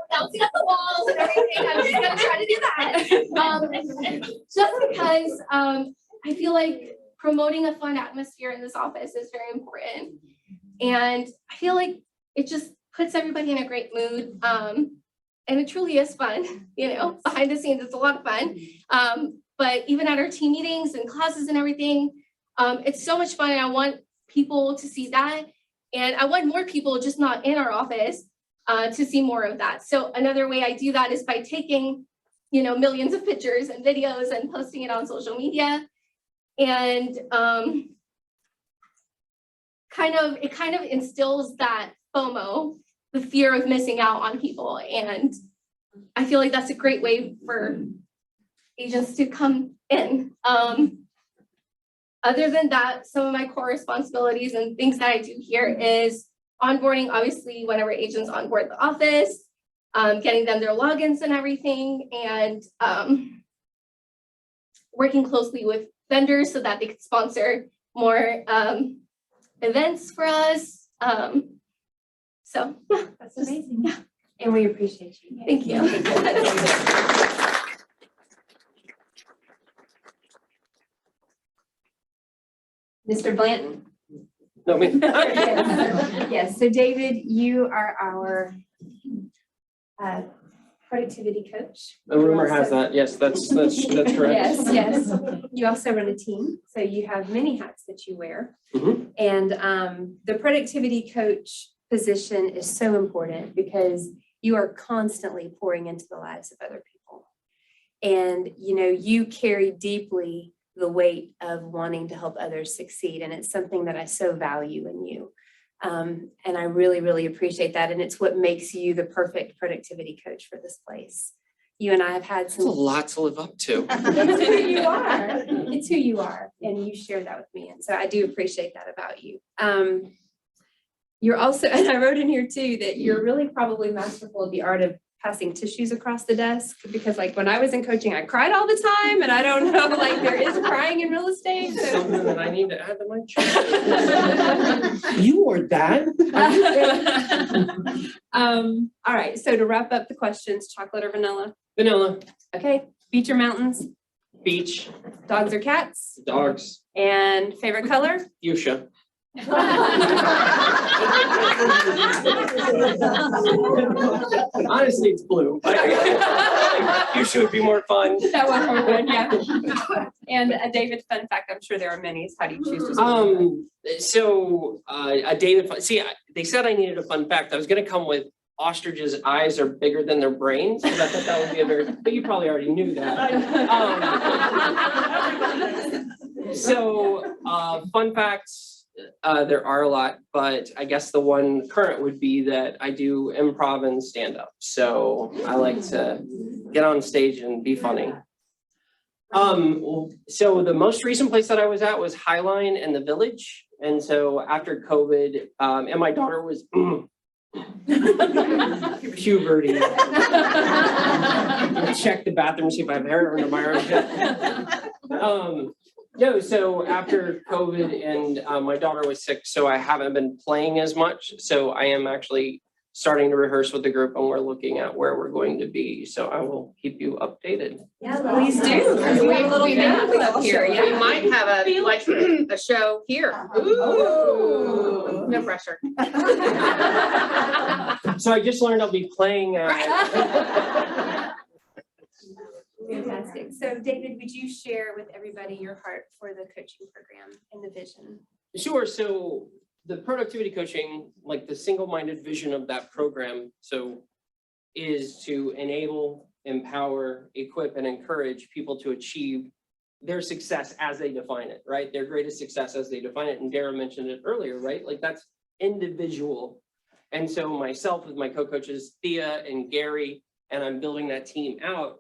H: Bouncing up the walls and everything. I'm just gonna try to do that. Just because I feel like promoting a fun atmosphere in this office is very important. And I feel like it just puts everybody in a great mood. And it truly is fun, behind the scenes, it's a lot of fun. But even at our team meetings and classes and everything, it's so much fun, and I want people to see that. And I want more people, just not in our office, to see more of that. So another way I do that is by taking, millions of pictures and videos and posting it on social media. And it kind of instills that FOMO the fear of missing out on people. And I feel like that's a great way for agents to come in. Other than that, some of my core responsibilities and things that I do here is onboarding, obviously, whenever agents onboard the office, getting them their logins and everything, and working closely with vendors so that they could sponsor more events for us. So yeah,
B: That's amazing.
H: Yeah.
B: And we appreciate you.
H: Thank you.
B: Mr. Blanton.
I: No, me.
B: Yes, so David, you are our productivity coach.
I: The rumor
B: You
I: has
B: also-
I: that, yes, that's correct.
B: Yes, yes. You also run a team, so you have many hats that you wear.
I: Mhm.
B: And the productivity coach position is so important because you are constantly pouring into the lives of other people. And, you know, you carry deeply the weight of wanting to help others succeed. And it's something that I so value in you. And I really, really appreciate that. And it's what makes you the perfect productivity coach for this place. You and I have had
I: It's
B: some.
I: a lot to live up to.
B: It's who you are. It's who you are. And you share that with me. And so I do appreciate that about you. You're also, and I wrote in here too, that you're really probably masterful at the art of passing tissues across the desk, because like when I was in coaching, I cried all the time, and I don't know, like there is crying in real estate. So.
I: Something that I need to add to my chart. You or that?
B: All right, so to wrap up the questions, chocolate or vanilla?
I: Vanilla,
B: Okay, beach or mountains?
I: beach,
B: Dogs or cats?
I: dogs,
B: And favorite color?
I: fuchsia. Honestly, it's blue. Fuchsia would be more fun.
B: That one more good, yeah. And a David fun fact, I'm sure there are many, is how do you choose to spell it?
I: So, a David, see, they said I needed a fun fact. I was gonna come with ostriches' eyes are bigger than their brains, because I thought that would be a very, but you probably already knew that. So, fun facts, there are a lot, but I guess the one current would be that I do improv and stand-up. So I like to get on stage and be funny. So the most recent place that I was at was Highline and the Village. And so after COVID, and my daughter was puberty. Check the bathroom, see if I have hair under my armpit. No, so after COVID and my daughter was sick, so I haven't been playing as much. So I am actually starting to rehearse with the group, and we're looking at where we're going to be. So I will keep you updated.
B: Yeah, please do. Because we have a little band up here,
A: We
B: yeah.
A: might have a show here. Ooh, no pressure.
I: So I just learned I'll be playing at
B: Fantastic. So David, would you share with everybody your heart for the coaching program and the vision?
I: Sure. So the productivity coaching, like the single-minded vision of that program, so is to enable, empower, equip, and encourage people to achieve their success as they define it, right? Their greatest success as they define it. And Dara mentioned it earlier, right? Like that's individual. And so myself with my co-coaches, Thea and Gary, and I'm building that team out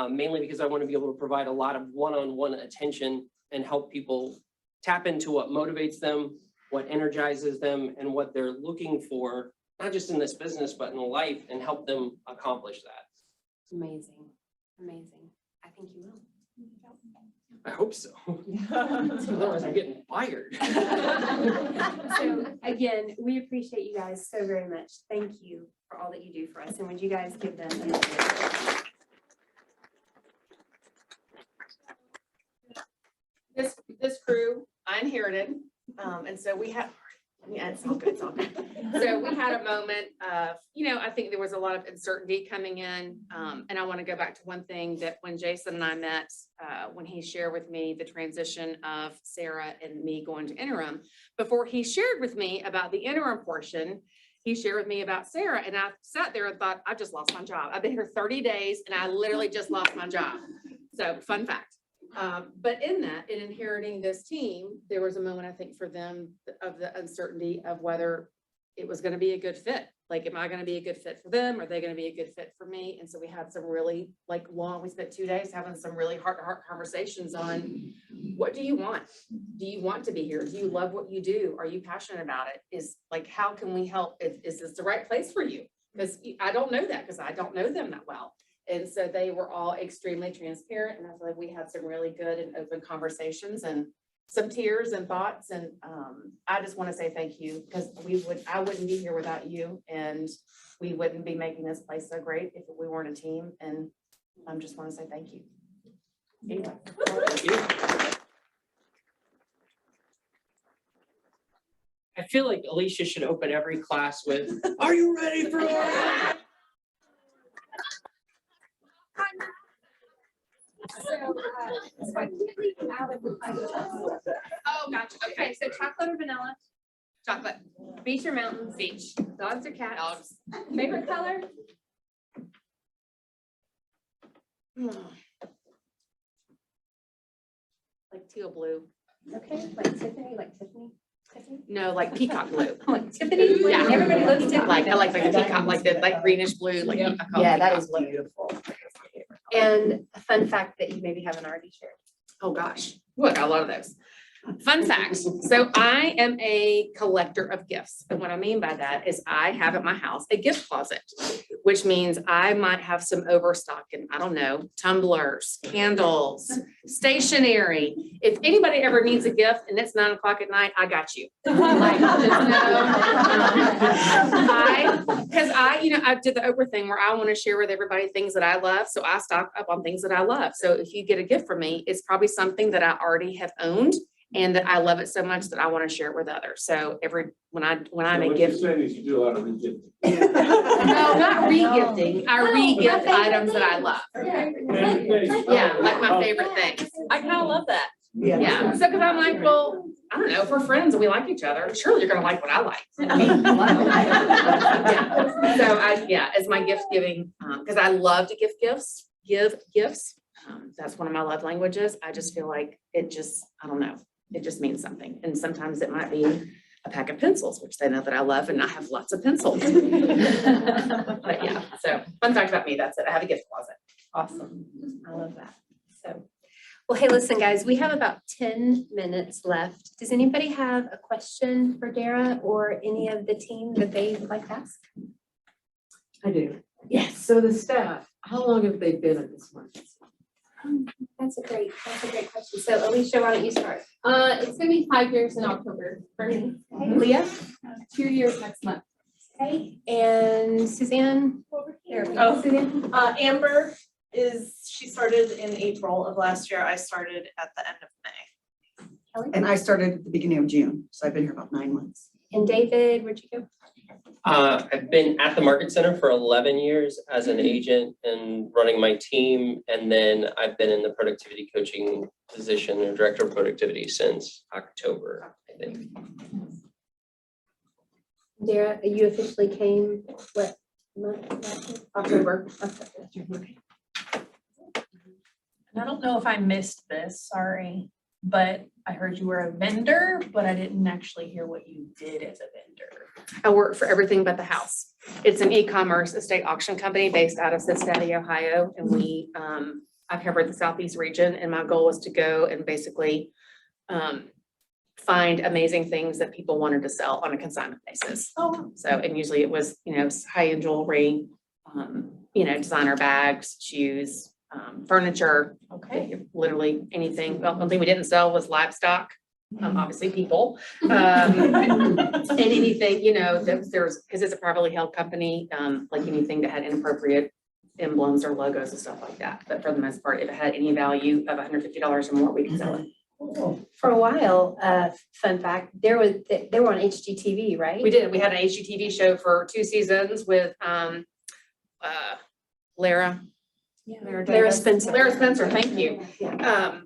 I: mainly because I want to be able to provide a lot of one-on-one attention and help people tap into what motivates them, what energizes them, and what they're looking for, not just in this business, but in life, and help them accomplish that.
B: Amazing, amazing. I think you will.
I: I hope so. Otherwise I'm getting fired.
B: So again, we appreciate you guys so very much. Thank you for all that you do for us. And would you guys give them a hand?
A: This crew I inherited, and so we had, yeah, it's all good, it's all good. So we had a moment of, I think there was a lot of uncertainty coming in, and I want to go back to one thing that when Jason and I met, when he shared with me the transition of Sarah and me going to interim, before he shared with me about the interim portion, he shared with me about Sarah, and I sat there and thought, I just lost my job. I've been here 30 days and I literally just lost my job. So fun fact. But in that, in inheriting this team, there was a moment, I think, for them of the uncertainty of whether it was going to be a good fit. Like, am I gonna be a good fit for them? Are they gonna be a good fit for me? And so we had some really we spent 2 days having some really heart-to-heart conversations on what do you want? Do you want to be here? Do you love what you do? Are you passionate about it? Is like, how can we help? Is this the right place for you? Because I don't know that because I don't know them that well. And so they were all extremely transparent, and I feel like we had some really good and open conversations and some tears and thoughts. And I just want to say thank you, because I wouldn't be here without you, and we wouldn't be making this place so great if we weren't a team. And I just want to say thank you. Anyway.
I: I feel like Alicia should open every class with, "Are you ready for our?"
B: Oh, gotcha. Okay, so chocolate or vanilla?
A: Chocolate.
B: Beach or mountains?
A: Beach.
B: Dogs or cats?
A: Dogs.
B: Favorite color?
A: Like teal blue.
B: Okay, like Tiffany, Tiffany?
A: No, like peacock blue.
B: Like Tiffany?
A: Yeah.
B: Everybody loves Tiffany.
A: I like the peacock, like the greenish blue, like.
B: Yeah.
A: I call it
B: Yeah, that
A: peacock
B: is
A: blue.
B: beautiful. And a fun fact that you maybe haven't already shared.
A: Oh, gosh. Look, I love those. Fun fact. So I am a collector of gifts. And what I mean by that is I have at my house a gift closet, which means I might have some overstock in, I don't know, tumblers, candles, stationery. If anybody ever needs a gift and it's 9 o'clock at night, I got you. Like, just know, because I did the Oprah thing where I want to share with everybody things that I love. So I stock up on things that I love. So if you get a gift from me, it's probably something that I already have owned and that I love it so much that I want to share it with others. So when I make gifts.
C: What you're saying is you do a lot of regifting.
A: No, not re-gifting. I re-gift items that I love. Yeah, like my favorite things.
E: I kind of love that.
A: Yeah, so because I'm like, well, I don't know, if we're friends and we like each other, surely you're gonna like what I like. Yeah. So as my gift giving, because I love to give gifts. That's one of my love languages. I just feel like I don't know, it just means something. And sometimes it might be a pack of pencils, which they know that I love, and I have lots of pencils. But yeah, so fun fact about me, that's it. I have a gift closet.
B: Awesome. I love that. So, well, hey, listen, guys, we have about 10 minutes left. Does anybody have a question for Dara or any of the team that they would like to ask?
J: I do.
B: Yes.
J: So the staff, how long have they been at this market?
B: That's a great question. So Alicia, why don't you start?
F: It's gonna be 5 years in October for me.
B: Okay, Leah?
F: 2 years next month.
B: Okay, and Suzanne? There we go.
E: Oh.
B: Suzanne?
E: Amber she started in April of last year. I started at the end of May.
B: Kelly?
G: And I started at the beginning of June, so I've been here about 9 months.
B: And David, where'd you go?
I: I've been at the Market Center for 11 years as an agent and running my team. And then I've been in the productivity coaching position or director of productivity since October, I think.
B: Dara, you officially came, what month?
A: October.
B: Okay.
K: And I don't know if I missed this, sorry, but I heard you were a vendor, but I didn't actually hear what you did as a vendor.
A: I work for Everything But the House. It's an e-commerce estate auction company based out of Cincinnati, Ohio. And I covered the Southeast region, and my goal was to go and basically find amazing things that people wanted to sell on a consignment basis.
K: Oh.
A: So, and usually it was, high-end jewelry, designer bags, shoes, furniture,
K: Okay.
A: literally anything. Well, one thing we didn't sell was livestock, obviously people. And anything, that there's, because it's a privately held company, like anything that had inappropriate emblems or logos and stuff like that. But for the most part, if it had any value of $150 or more, we could sell it.
B: For a while, fun fact, they were on HGTV, right?
A: We did. We had an HGTV show for 2 seasons with Lara
B: Spencer.
A: Lara Spencer, thank you.
B: Yeah.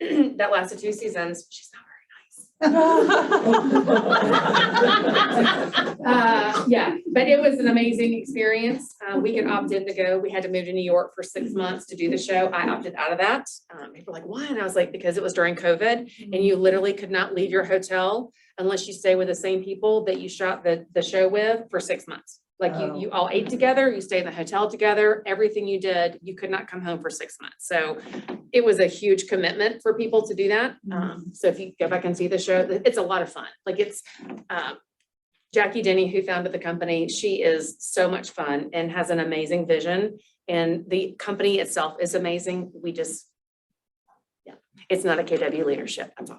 A: That lasted 2 seasons. She's not very nice. Yeah, but it was an amazing experience. We could opt in to go. We had to move to New York for 6 months to do the show. I opted out of that. People were like, why? And I was like, because it was during COVID and you literally could not leave your hotel unless you stay with the same people that you shot the show with for 6 months. Like you all ate together, you stayed in the hotel together, everything you did, you could not come home for 6 months. So it was a huge commitment for people to do that. So if you go back and see the show, it's a lot of fun. Like it's, Jackie Denny, who founded the company, she is so much fun and has an amazing vision. And the company itself is amazing. We just, yeah, it's not a KW leadership, that's all.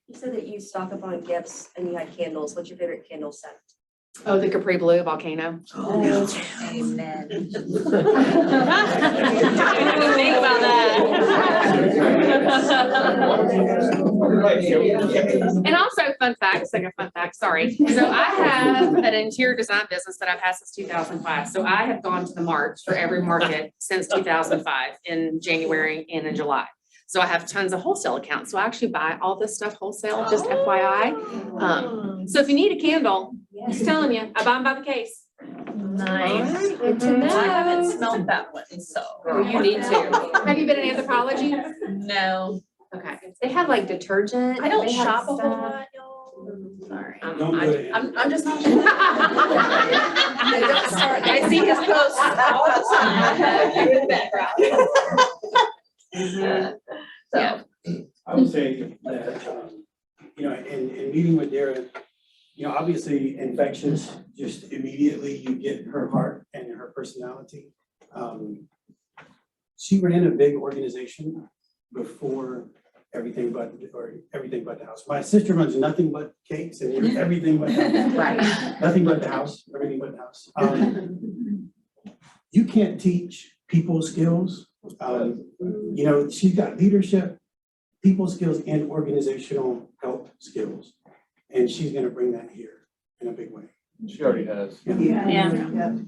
L: You said that you stock up on gifts and you had candles. What's your favorite candle scent?
A: Oh, the Capri Blue volcano.
L: Amen.
K: Think about
A: And also, fun fact, second fun fact, sorry. So I have an interior design business that I've had since 2005. So I have gone to the march for every market since 2005 in January and in July. So I have tons of wholesale accounts. So I actually buy all this stuff wholesale, just FYI. So if you need a candle, just telling you, I buy them by the case.
K: Nice.
A: Good to know.
K: I haven't smelled that one, so.
A: You need to. Have you been in anthropology?
K: No,
A: Okay.
B: They have like detergent.
K: I don't
B: they have
K: shop a whole
B: stuff.
K: lot, y'all. Sorry.
C: Don't go to
K: I'm just not.
E: Don't start. I see his posts all the time. You're in the background.
A: Yeah.
C: I would say that, you know, in meeting with Dara, you know, obviously infectious, just immediately you get her heart and her personality. She ran a big organization before everything but the house. My sister runs nothing but cakes and we're everything but the house.
A: Right.
C: Nothing but the house, everything but the house. You can't teach people skills. You know, she's got leadership, people skills, and organizational help skills. And she's gonna bring that here in a big way.
M: She already has.
K: Yeah.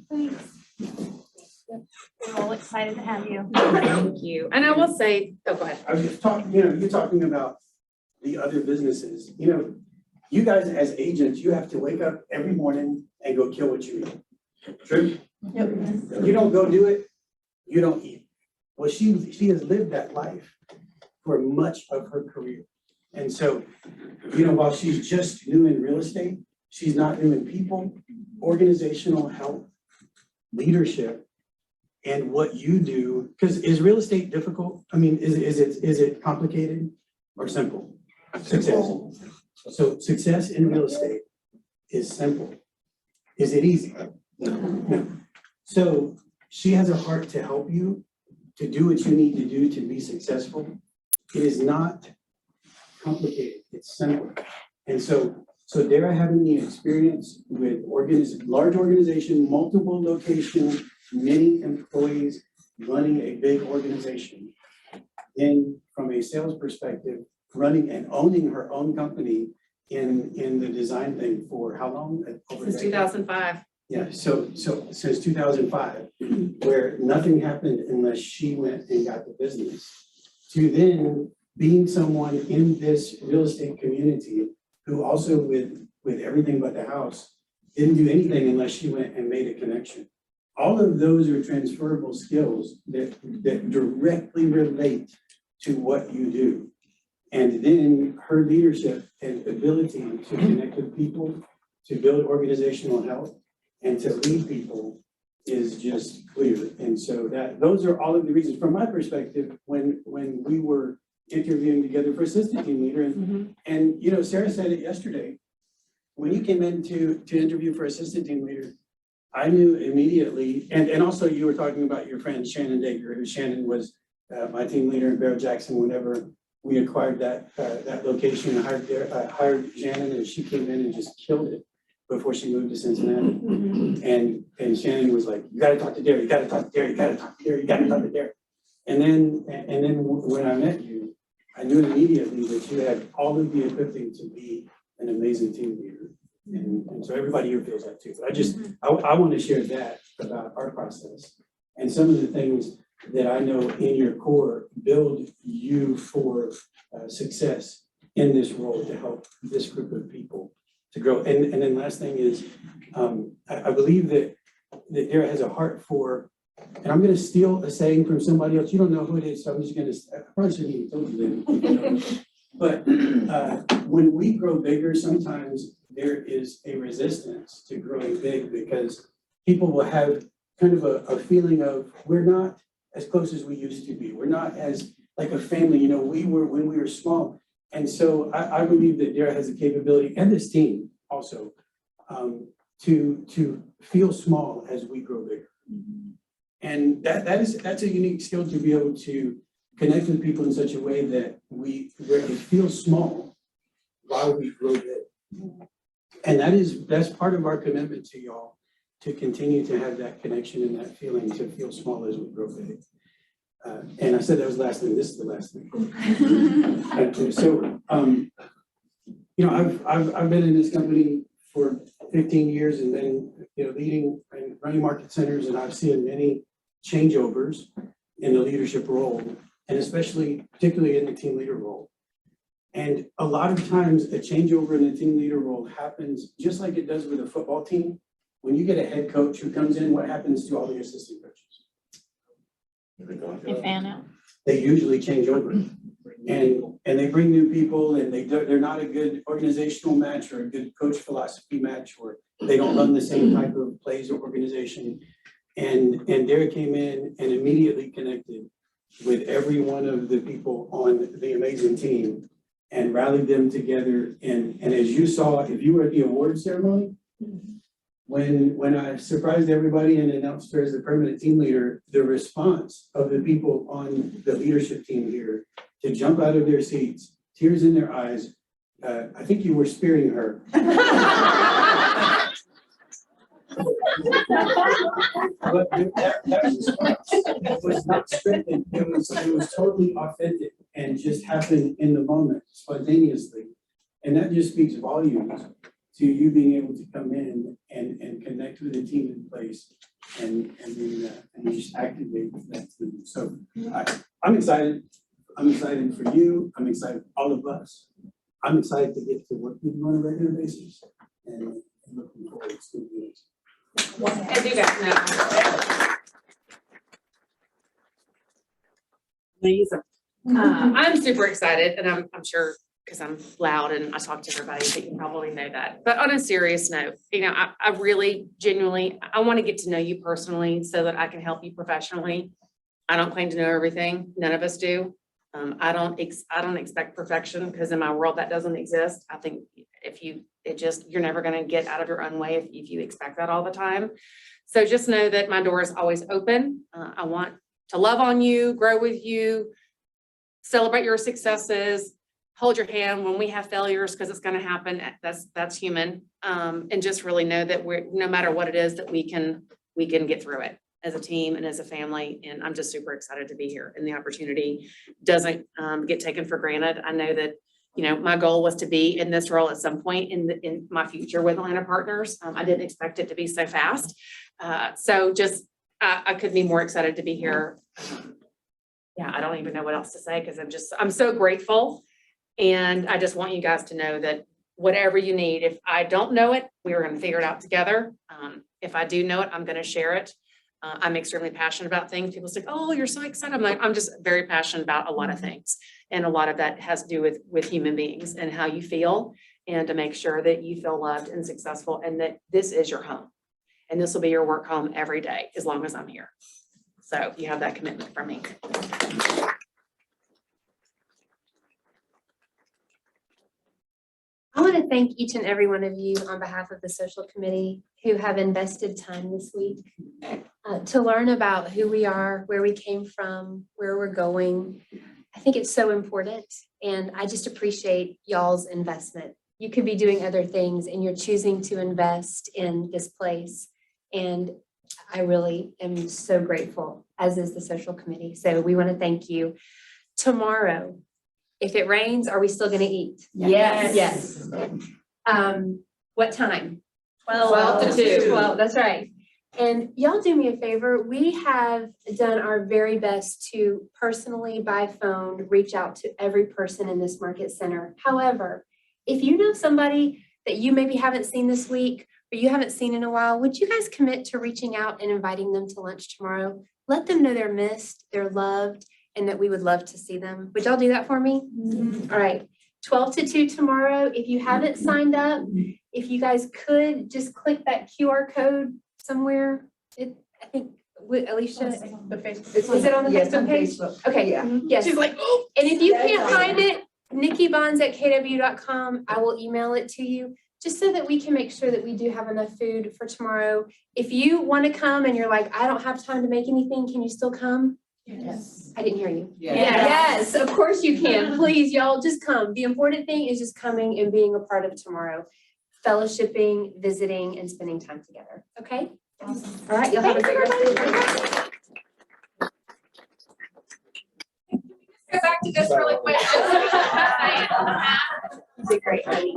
H: We're all excited to have you.
A: Thank you. And I will say, oh, go ahead.
C: I was just talking, you know, you're talking about the other businesses. You know, you guys as agents, you have to wake up every morning and go kill what you eat. True?
K: Yep.
C: You don't go do it, you don't eat. Well, she has lived that life for much of her career. And so, you know, while she's just new in real estate, she's not new in people, organizational help, leadership, and what you do. Because is real estate difficult? I mean, is it complicated or simple? Success. So success in real estate is simple. Is it easy? No. So she has a heart to help you to do what you need to do to be successful. It is not complicated, it's simple. And so Dara having the experience with large organization, multiple locations, many employees, running a big organization. Then from a sales perspective, running and owning her own company in the design thing for how long?
A: Since 2005.
C: Yeah, so since 2005, where nothing happened unless she went and got the business, to then being someone in this real estate community who also with everything but the house, didn't do anything unless she went and made a connection. All of those are transferable skills that directly relate to what you do. And then her leadership and ability to connect with people, to build organizational health, and to lead people is just clear. And so those are all of the reasons from my perspective when we were interviewing together for assistant team leader. And you know, Sarah said it yesterday, when you came in to interview for assistant team leader, I knew immediately, and also you were talking about your friend Shannon Dager, who Shannon was my team leader in Barrow Jackson whenever we acquired that location and hired Shannon, and she came in and just killed it before she moved to Cincinnati. And Shannon was like, you gotta talk to Dara, you gotta talk to Dara, you gotta talk to Dara, you gotta talk to Dara. And then when I met you, I knew immediately that you had all of the equipping to be an amazing team leader. And so everybody here feels that too. But I want to share that about our process and some of the things that I know in your core build you for success in this role to help this group of people to grow. And then last thing is, I believe that Dara has a heart for, and I'm gonna steal a saying from somebody else. You don't know who it is, so I'm just gonna, I probably shouldn't even told you that. But when we grow bigger, sometimes there is a resistance to growing big because people will have kind of a feeling of, we're not as close as we used to be. We're not as like a family, you know, we were when we were small. And so I believe that Dara has the capability, and this team also, to feel small as we grow bigger. And that's a unique skill, to be able to connect with people in such a way that where it feels small while we grow big. And that's part of our commitment to y'all, to continue to have that connection and that feeling to feel small as we grow big. And I said that was the last thing. This is the last thing. So, you know, I've been in this company for 15 years and been, you know, leading and running market centers, and I've seen many changeovers in the leadership role, and particularly in the team leader role. And a lot of times a changeover in the team leader role happens just like it does with a football team. When you get a head coach who comes in, what happens to all the assistant coaches?
K: They fan out.
C: They usually change over, and they bring new people, and they're not a good organizational match or a good coach philosophy match, or they don't run the same type of plays or organization. And Dara came in and immediately connected with every one of the people on the amazing team and rallied them together. And as you saw, if you were at the award ceremony, when I surprised everybody and announced her as the permanent team leader, the response of the people on the leadership team here to jump out of their seats, tears in their eyes, I think you were spearing her. But that response was not scripted. It was totally authentic and just happened in the moment, spontaneously. And that just speaks volumes to you being able to come in and connect with the team in place and just activate that team. So I'm excited. I'm excited for you. I'm excited for all of us. I'm excited to get to work with you on a regular basis and looking forward to it.
A: And you guys know. I'm super excited, and I'm sure, because I'm loud and I talk to everybody, that you probably know that. But on a serious note, you know, I really genuinely, I want to get to know you personally so that I can help you professionally. I don't claim to know everything. None of us do. I don't expect perfection, because in my world that doesn't exist. I think you're never going to get out of your own way if you expect that all the time. So just know that my door is always open. I want to love on you, grow with you, celebrate your successes, hold your hand when we have failures, because it's going to happen. That's human. And just really know that no matter what it is, that we can get through it as a team and as a family. And I'm just super excited to be here, and the opportunity doesn't get taken for granted. I know that, you know, my goal was to be in this role at some point in my future with Atlanta Partners. I didn't expect it to be so fast. So just, I couldn't be more excited to be here. Yeah, I don't even know what else to say, because I'm so grateful. And I just want you guys to know that whatever you need, if I don't know it, we're going to figure it out together. If I do know it, I'm going to share it. I'm extremely passionate about things. People say, oh, you're so excited. I'm like, I'm just very passionate about a lot of things. And a lot of that has to do with human beings and how you feel, and to make sure that you feel loved and successful, and that this is your home. And this will be your work home every day, as long as I'm here. So you have that commitment from me.
B: I want to thank each and every one of you on behalf of the social committee who have invested time this week to learn about who we are, where we came from, where we're going. I think it's so important, and I just appreciate y'all's investment. You could be doing other things, and you're choosing to invest in this place. And I really am so grateful, as is the social committee. So we want to thank you. Tomorrow, if it rains, are we still going to eat?
H: Yes.
B: Yes. What time?
H: 12
A: to 2.
B: 12, that's right. And y'all do me a favor, we have done our very best to personally by phone, reach out to every person in this market center. However, if you know somebody that you maybe haven't seen this week or you haven't seen in a while, would you guys commit to reaching out and inviting them to lunch tomorrow? Let them know they're missed, they're loved, and that we would love to see them. Would y'all do that for me? All right, 12 to 2 tomorrow. If you haven't signed up, if you guys could just click that QR code somewhere. I think, Alicia,
K: The Facebook.
B: is it on the Facebook page? Okay,
G: Yeah.
B: yes.
A: She's like, oh.
B: And if you
L: Yeah, it's
B: can't
L: on
B: find it, nikkibonds@kw.com, I will email it to you, just so that we can make sure that we do have enough food for tomorrow. If you want to come and you're like, I don't have time to make anything, can you still come?
K: Yes.
B: I didn't hear you.
G: Yeah.
B: Yes, of course you can. Please, y'all, just come. The important thing is just coming and being a part of tomorrow. Fellowshipping, visiting, and spending time together, okay? All right, y'all have a great rest of the day.
A: Go back to this really quick.
B: You did great, honey.